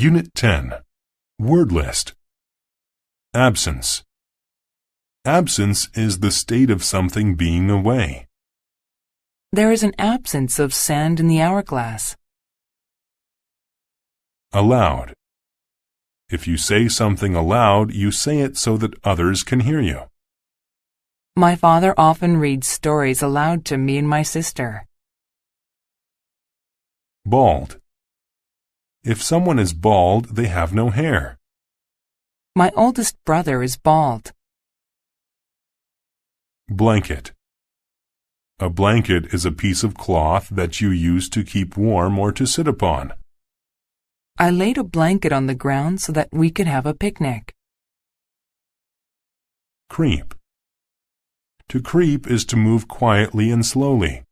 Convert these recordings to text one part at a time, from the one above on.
Unit 10. Word list. Absence. Absence is the state of something being away. There is an absence of sand in the hourglass. Aloud. If you say something aloud, you say it so that others can hear you. My father often reads stories aloud to me and my sister. Bald. If someone is bald, they have no hair. My oldest brother is bald. Blanket. A blanket is a piece of cloth that you use to keep warm or to sit upon. I laid a blanket on the ground so that we could have a picnic. Creep. To creep is to move quietly and slowly.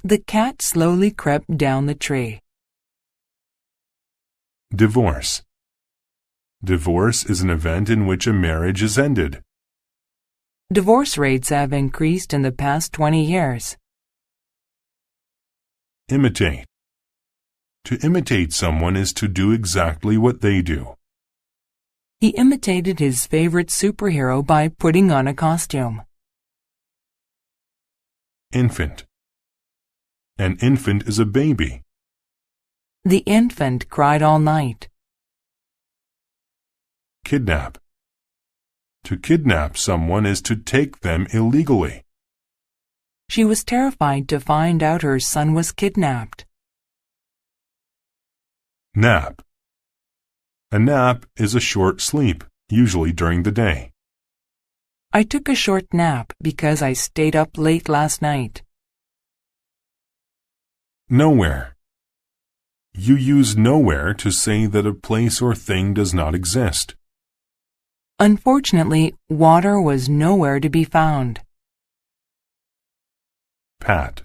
The cat slowly crept down the tree. Divorce. Divorce is an event in which a marriage is ended. Divorce rates have increased in the past 20 years. Imitate. To imitate someone is to do exactly what they do. He imitated his favorite superhero by putting on a costume. Infant. An infant is a baby. The infant cried all night. Kidnap. To kidnap someone is to take them illegally. She was terrified to find out her son was kidnapped. Nap. A nap is a short sleep, usually during the day. I took a short nap because I stayed up late last night. Nowhere. You use nowhere to say that a place or thing does not exist. Unfortunately, water was nowhere to be found. Pat.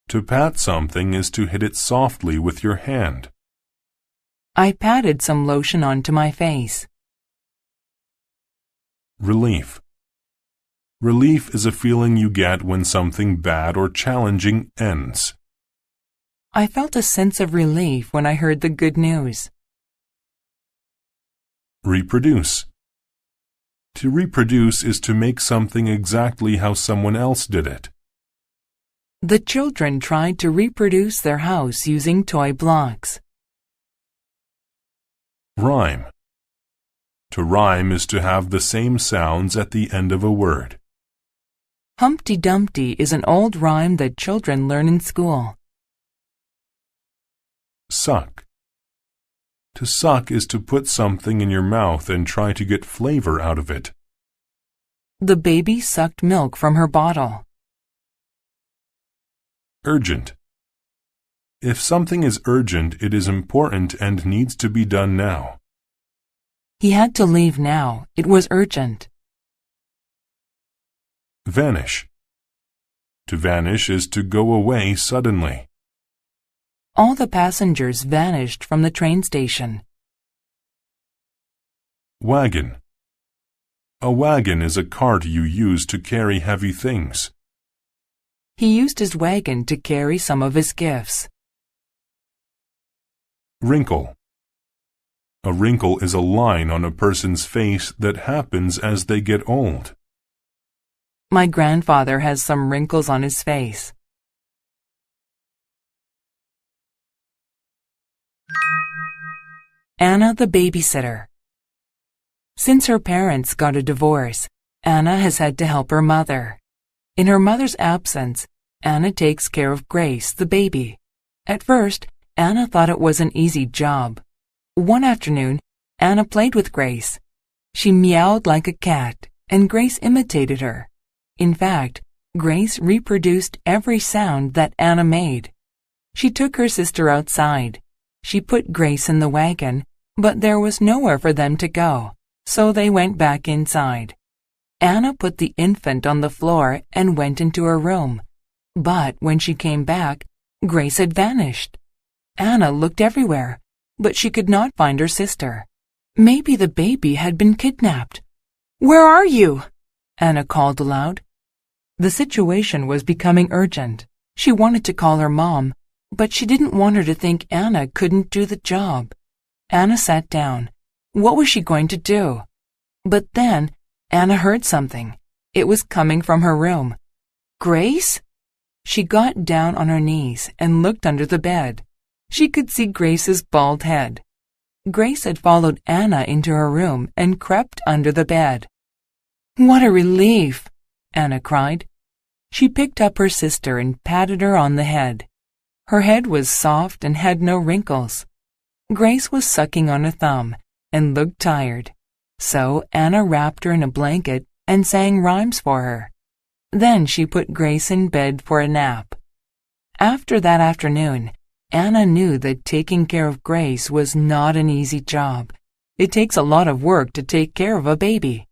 To pat something is to hit it softly with your hand. I patted some lotion onto my face. Relief. Relief is a feeling you get when something bad or challenging ends. I felt a sense of relief when I heard the good news. Reproduce. To reproduce is to make something exactly how someone else did it. The children tried to reproduce their house using toy blocks. Rhyme. To rhyme is to have the same sounds at the end of a word. Humpty Dumpty is an old rhyme that children learn in school. Suck. To suck is to put something in your mouth and try to get flavor out of it. The baby sucked milk from her bottle. Urgent. If something is urgent, it is important and needs to be done now. He had to leave now. It was urgent. Vanish. To vanish is to go away suddenly. All the passengers vanished from the train station. Wagon. A wagon is a cart you use to carry heavy things. He used his wagon to carry some of his gifts. Wrinkle. A wrinkle is a line on a person's face that happens as they get old. My grandfather has some wrinkles on his face. Anna the babysitter. Since her parents got a divorce, Anna has had to help her mother. In her mother's absence, Anna takes care of Grace, the baby. At first, Anna thought it was an easy job. One afternoon, Anna played with Grace. She meowed like a cat, and Grace imitated her. In fact, Grace reproduced every sound that Anna made. She took her sister outside. She put Grace in the wagon, but there was nowhere for them to go, so they went back inside. Anna put the infant on the floor and went into her room. But when she came back, Grace had vanished. Anna looked everywhere, but she could not find her sister. Maybe the baby had been kidnapped. "Where are you?" Anna called aloud. The situation was becoming urgent. She wanted to call her mom, But she didn't want her to think Anna couldn't do the job. Anna sat down. What was she going to do? But then Anna heard something. It was coming from her room. Grace? She got down on her knees and looked under the bed. She could see Grace's bald head. Grace had followed Anna into her room and crept under the bed. "What a relief!" Anna cried. She picked up her sister and patted her on the head. Her head was soft and had no wrinkles. Grace was sucking on her thumb and looked tired. So Anna wrapped her in a blanket and sang rhymes for her. Then she put Grace in bed for a nap. After that afternoon, Anna knew that taking care of Grace was not an easy job. It takes a lot of work to take care of a baby.